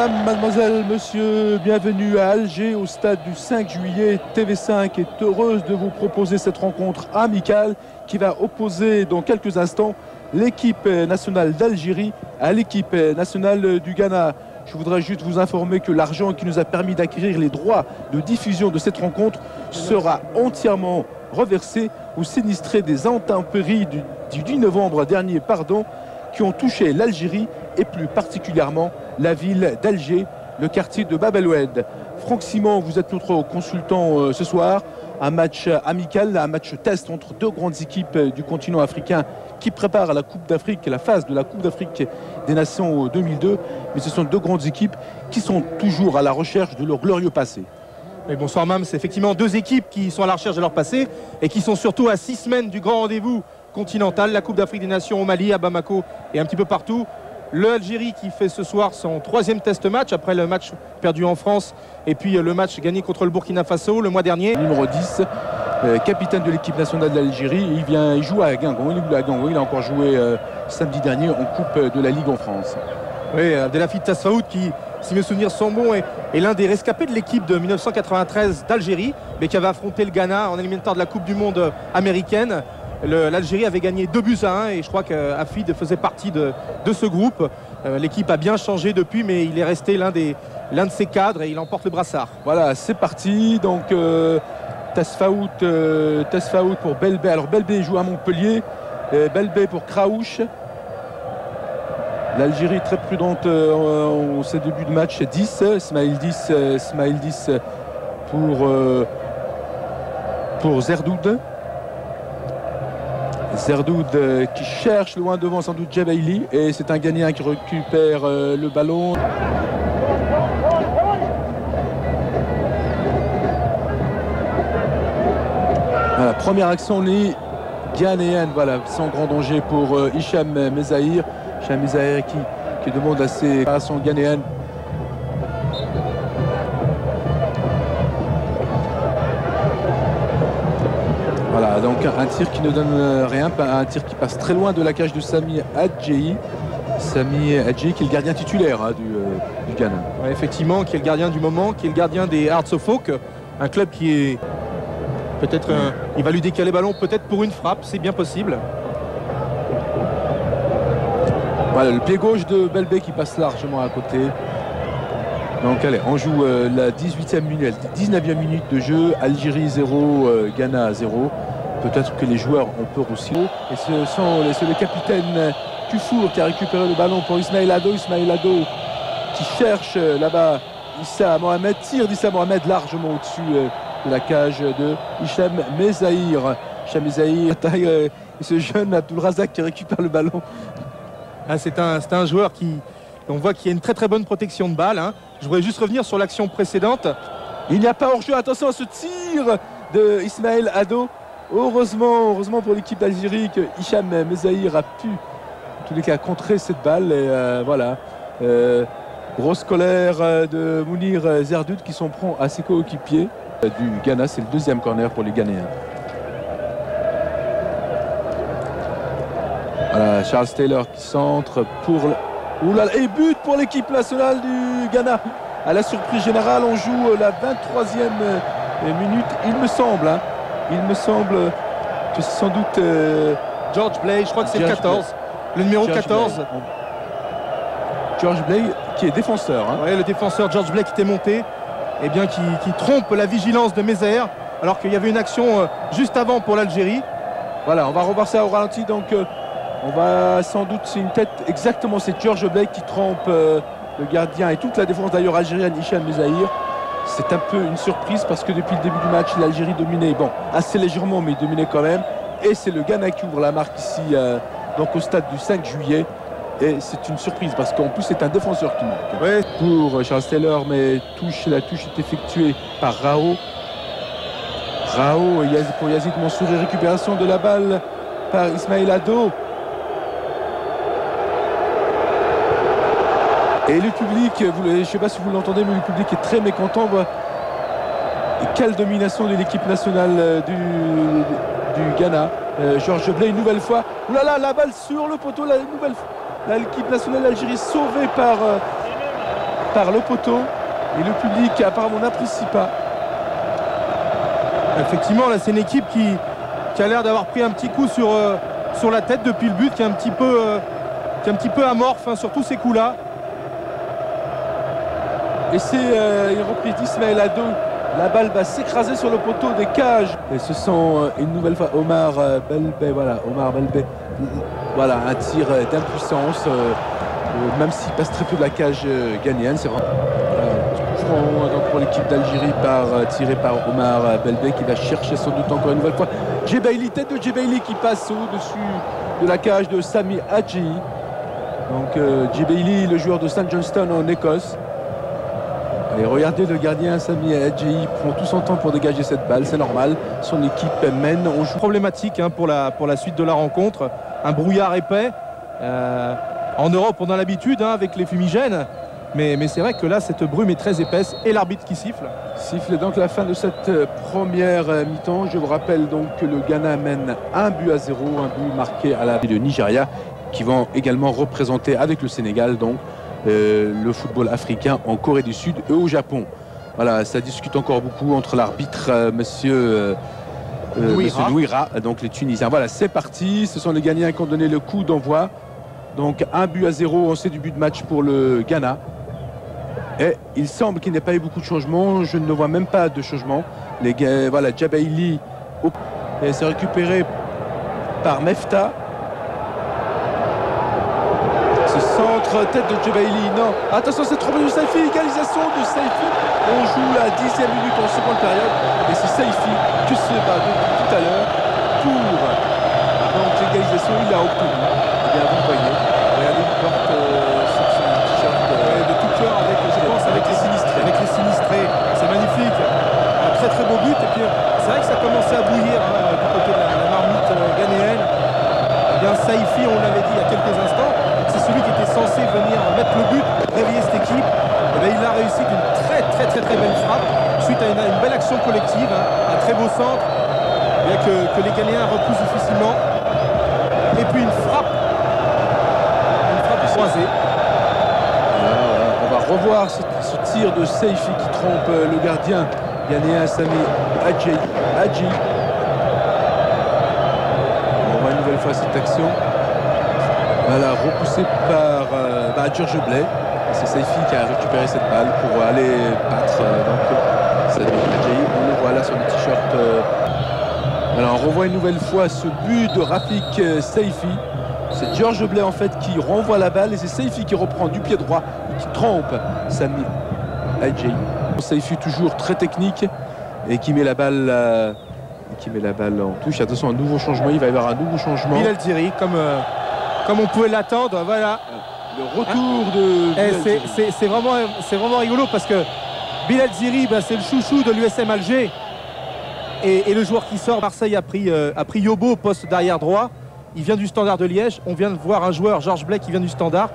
Madame, mademoiselle, monsieur, bienvenue à Alger au stade du 5 juillet. TV5 est heureuse de vous proposer cette rencontre amicale qui va opposer dans quelques instants l'équipe nationale d'Algérie à l'équipe nationale du Ghana. Je voudrais juste vous informer que l'argent qui nous a permis d'acquérir les droits de diffusion de cette rencontre sera entièrement reversé aux sinistrés des intempéries du 10 novembre dernier, qui ont touché l'Algérie et plus particulièrement la ville d'Alger, le quartier de Bab el-Oued. Franck Simon, vous êtes notre consultant ce soir. Un match amical, un match test entre deux grandes équipes du continent africain qui préparent la Coupe d'Afrique, la phase de la Coupe d'Afrique des Nations 2002. Mais ce sont deux grandes équipes qui sont toujours à la recherche de leur glorieux passé. Mais bonsoir Mam, c'est effectivement deux équipes qui sont à la recherche de leur passé et qui sont surtout à 6 semaines du grand rendez-vous continental, la Coupe d'Afrique des Nations au Mali, à Bamako et un petit peu partout. L'Algérie qui fait ce soir son 3e test match après le match perdu en France et puis le match gagné contre le Burkina Faso le mois dernier. Numéro 10, capitaine de l'équipe nationale d'Algérie, il joue à Guingamp. Il a encore joué samedi dernier en Coupe de la Ligue en France. Oui, Abdelhafid Tasfaoud qui, si mes souvenirs sont bons, est l'un des rescapés de l'équipe de 1993 d'Algérie, mais qui avait affronté le Ghana en éliminatoire de la Coupe du Monde américaine. L'Algérie avait gagné 2-1 et je crois qu'Afid faisait partie de ce groupe. L'équipe a bien changé depuis, mais il est resté l'un de ses cadres et il emporte le brassard. Voilà, c'est parti. Donc Tasfaoud pour Belbé. Alors Belbé joue à Montpellier, Belbé pour Kraouch. L'Algérie très prudente en ses débuts de match. 10, Ismail 10 pour Zerdoud. Zerdoud qui cherche loin devant sans doute Djebaili et c'est un Ghanéen qui récupère le ballon. Voilà, première action les Ghanéenne, voilà, sans grand danger pour Hicham Mezaïr. Hicham Mezaïr qui demande à ses créations ghanéennes. Voilà, donc un tir qui ne donne rien, un tir qui passe très loin de la cage de Sami Adjehi. Sami Adjehi qui est le gardien titulaire du Ghana. Ouais, effectivement, qui est le gardien du moment, qui est le gardien des Hearts of Oak, un club qui est peut-être... il va lui décaler le ballon peut-être pour une frappe, c'est bien possible. Voilà, le pied gauche de Belbé qui passe largement à côté. Donc allez, on joue la 18e minute, 19e minute de jeu. Algérie 0, Ghana 0. Peut-être que les joueurs ont peur aussi. Et c'est le capitaine Tufour qui a récupéré le ballon pour Ismail Ado. Ismail Ado qui cherche là-bas Issa Mohamed. Tire d'Issa Mohamed largement au-dessus de la cage de Hicham Mezaïr. Hicham Mezaïr, et ce jeune Abdul Razak qui récupère le ballon. Ah, c'est un joueur qui... On voit qu'il y a une très très bonne protection de balle. Hein. Je voudrais juste revenir sur l'action précédente. Il n'y a pas hors-jeu. Attention à ce tir de Ismail Ado. Heureusement pour l'équipe d'Algérie que Hicham Mezaïr a pu, en tous les cas, contrer cette balle. Et voilà. Grosse colère de Mounir Zerdoud qui s'en prend à ses coéquipiers du Ghana. C'est le 2e corner pour les Ghanéens. Voilà, Charles Taylor qui centre pour... Oulala, et but pour l'équipe nationale du Ghana. À la surprise générale, on joue la 23e minute. Il me semble que c'est sans doute George Blay, je crois que c'est le 14. Le numéro 14. George Blay qui est défenseur. Hein. Oui, le défenseur George Blay qui était monté. Et bien qui trompe la vigilance de Mezaïr. Alors qu'il y avait une action juste avant pour l'Algérie. Voilà, on va revoir ça au ralenti. Donc on va sans doute, c'est une tête exactement, c'est George Blake qui trompe le gardien et toute la défense d'ailleurs algérienne, Hicham Mezaïr. C'est un peu une surprise parce que depuis le début du match, l'Algérie dominait, bon, assez légèrement, mais dominait quand même. Et c'est le Ghana qui ouvre la marque ici, donc au stade du 5 juillet. Et c'est une surprise parce qu'en plus c'est un défenseur qui marque. Ouais. Pour Charles Taylor, mais la touche est effectuée par Rao. Pour Yazid Mansour et récupération de la balle par Ismail Ado. Et le public, je ne sais pas si vous l'entendez, mais le public est très mécontent. Et quelle domination de l'équipe nationale du Ghana. George Blay, une nouvelle fois. Ouh là là, la balle sur le poteau, l'équipe nationale d'Algérie sauvée par par le poteau et le public apparemment n'apprécie pas. Effectivement, là c'est une équipe qui a l'air d'avoir pris un petit coup sur la tête depuis le but, qui est un petit peu amorphe, hein, sur tous ces coups-là. Et c'est une reprise d'Ismaël Ado. La balle va s'écraser sur le poteau des cages. Et ce sont une nouvelle fois Omar Belbé. Voilà, Omar Belbé. Voilà, un tir d'impuissance. Même s'il passe très peu de la cage ghanéenne. C'est vraiment donc pour l'équipe d'Algérie tiré par Omar Belbé qui va chercher sans doute encore une nouvelle fois Djebaili, tête de Djebaili qui passe au-dessus de la cage de Sami Adji. Donc Djebaili, le joueur de St Johnstone en Écosse. Et regardez le gardien Sami Adji prend tout son temps pour dégager cette balle, c'est normal. Son équipe mène. On joue problématique, hein, pour la suite de la rencontre. Un brouillard épais. En Europe, on a l'habitude, hein, avec les fumigènes. Mais c'est vrai que là, cette brume est très épaisse. Et l'arbitre qui siffle. Siffle donc la fin de cette première mi-temps. Je vous rappelle donc que le Ghana mène 1-0, un but marqué à la de Nigeria, qui vont également représenter avec le Sénégal donc le football africain en Corée du Sud et au Japon. Voilà, ça discute encore beaucoup entre l'arbitre monsieur Louira, donc les Tunisiens. Voilà, c'est parti. Ce sont les Ghanéens qui ont donné le coup d'envoi. Donc 1-0, on sait du but de match pour le Ghana. Et il semble qu'il n'y ait pas eu beaucoup de changements. Je ne vois même pas de changement. Voilà, Djebaili. Et c'est récupéré par Mefta. Ce centre, tête de Djebaili. Non, attention, c'est trop bien du Saifi. Égalisation de Saifi. On joue la 10e minute en seconde période. Et c'est Saifi qui se bat depuis tout à l'heure pour donc l'égalisation. Il l'a obtenu. Eh bien, vous voyez. Regardez, il porte sur son t-shirt de tout cœur avec, je pense, avec les sinistrés. Avec les sinistrés. C'est magnifique. Un très très beau but. Et puis, c'est vrai que ça commençait à bouillir, hein, du côté de la marmite ghanéenne. Eh bien, Saifi, on l'avait dit il y a quelques instants, c'est celui qui était censé venir mettre le but, réveiller cette équipe. Et bien, il a réussi d'une très belle frappe suite à une belle action collective, hein, un très beau centre, bien que les Ghanéens repoussent difficilement. Et puis une frappe croisée. On va revoir ce tir de Saifi qui trompe le gardien ghanéen Sami Adji. On voit une nouvelle fois cette action. Voilà, repoussé par George Blay. C'est Saifi qui a récupéré cette balle pour aller battre Sami Adji. On le voit là sur le t-shirt. Alors on revoit une nouvelle fois ce but de Rafik Saifi. C'est George Blay en fait qui renvoie la balle et c'est Saifi qui reprend du pied droit et qui trompe Sami Adji. Saifi toujours très technique et qui met la balle en touche. Attention, un nouveau changement, il va y avoir un nouveau changement. Bilal Djiri, comme on pouvait l'attendre, voilà. Le retour de c'est vraiment rigolo parce que Bilal Djiri, c'est le chouchou de l'USM Alger. Et le joueur qui sort, Marseille a pris Yobo au poste d'arrière droit. Il vient du Standard de Liège. On vient de voir un joueur, Georges Blay, qui vient du Standard.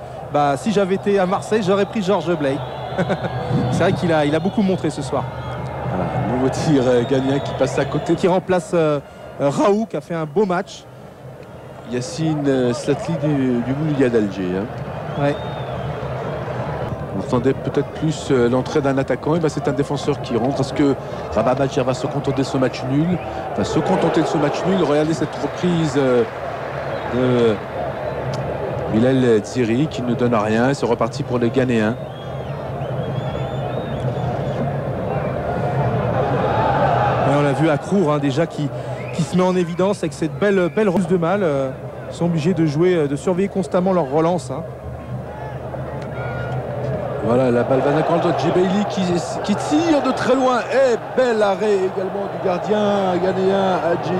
Si j'avais été à Marseille, j'aurais pris Georges Blay. C'est vrai qu'il a beaucoup montré ce soir. Voilà, nouveau tir ghanéen qui passe à côté. Qui remplace Raoult, qui a fait un beau match. Yacine Slatli du Mouloudia d'Alger. Hein. Ouais. On attendait peut-être plus l'entrée d'un attaquant. Et c'est un défenseur qui rentre. Est-ce que Rabat Badjer va se contenter de ce match nul? Va se contenter de ce match nul. Regardez cette reprise de Bilal Djiri qui ne donne rien. C'est reparti pour les Ghanéens. On l'a vu à Krour, hein, déjà qui se met en évidence avec cette belle ruse de mal. Ils sont obligés de jouer, de surveiller constamment leur relance. Hein. Voilà, la balle va d'un camp de Djebaili qui tire de très loin. Et bel arrêt également du gardien ghanéen Adji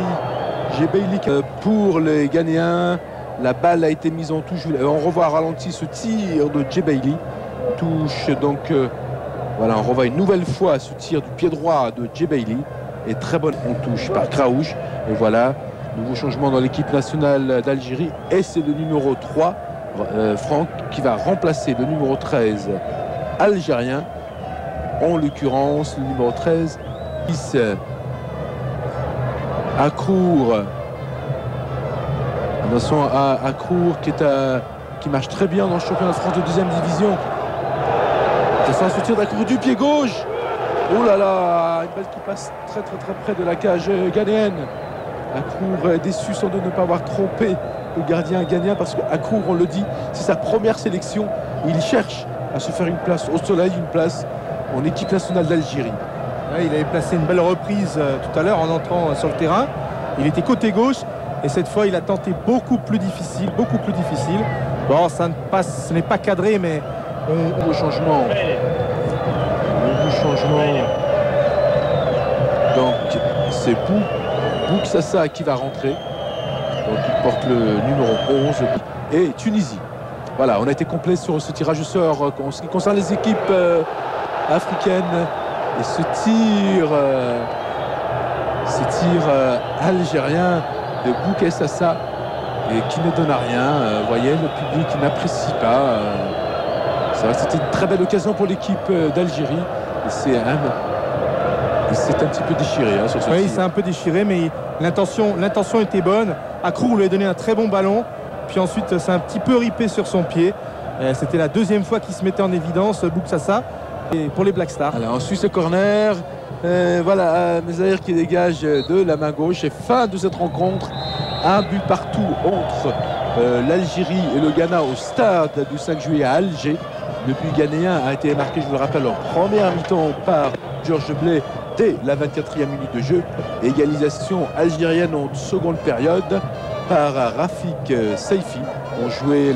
Djebaili. Pour les Ghanéens, la balle a été mise en touche. On revoit ralenti ce tir de Djebaili. Touche donc. Voilà, on revoit une nouvelle fois ce tir du pied droit de Djebaili. Et très bonne en touche par Kraouch. Et voilà, nouveau changement dans l'équipe nationale d'Algérie. Et c'est le numéro 3, Franck, qui va remplacer le numéro 13 algérien. En l'occurrence, le numéro 13, Akrour. Attention à Akrour qui marche très bien dans le championnat de France de 2e division. Ça se tire d'Akour du pied gauche. Oh là là, une balle qui passe très près de la cage ghanéenne. Akour est déçu sans de ne pas avoir trompé le gardien ghanéen parce qu'Akour, on le dit, c'est sa première sélection. Il cherche à se faire une place au soleil, une place en équipe nationale d'Algérie. Ouais, il avait placé une belle reprise tout à l'heure en entrant sur le terrain. Il était côté gauche et cette fois il a tenté beaucoup plus difficile. Bon, ça ne passe, ce n'est pas cadré, mais Nouveau changement. Donc c'est Bouksassa qui va rentrer. Donc il porte le numéro 11. Et Tunisie. Voilà, on a été complet sur ce tirage au sort en ce qui concerne les équipes africaines. Et ce tir algérien de Bouksassa et qui ne donne à rien. Vous voyez, le public n'apprécie pas. C'était une très belle occasion pour l'équipe d'Algérie. Et c'est un petit peu déchiré sur ce tir. Oui, c'est un peu déchiré, mais l'intention était bonne. Akour lui a donné un très bon ballon. Puis ensuite, c'est un petit peu ripé sur son pied. C'était la deuxième fois qu'il se mettait en évidence, Bouksassa, et pour les Black Stars. Alors, on suit ce corner. Voilà, Mezaïr qui dégage de la main gauche. Et fin de cette rencontre. Un but partout entre l'Algérie et le Ghana au stade du 5 juillet à Alger. Le but ghanéen a été marqué, je vous le rappelle, en première mi-temps par Georges Blay dès la 24e minute de jeu. Égalisation algérienne en seconde période par Rafik Saifi. On jouait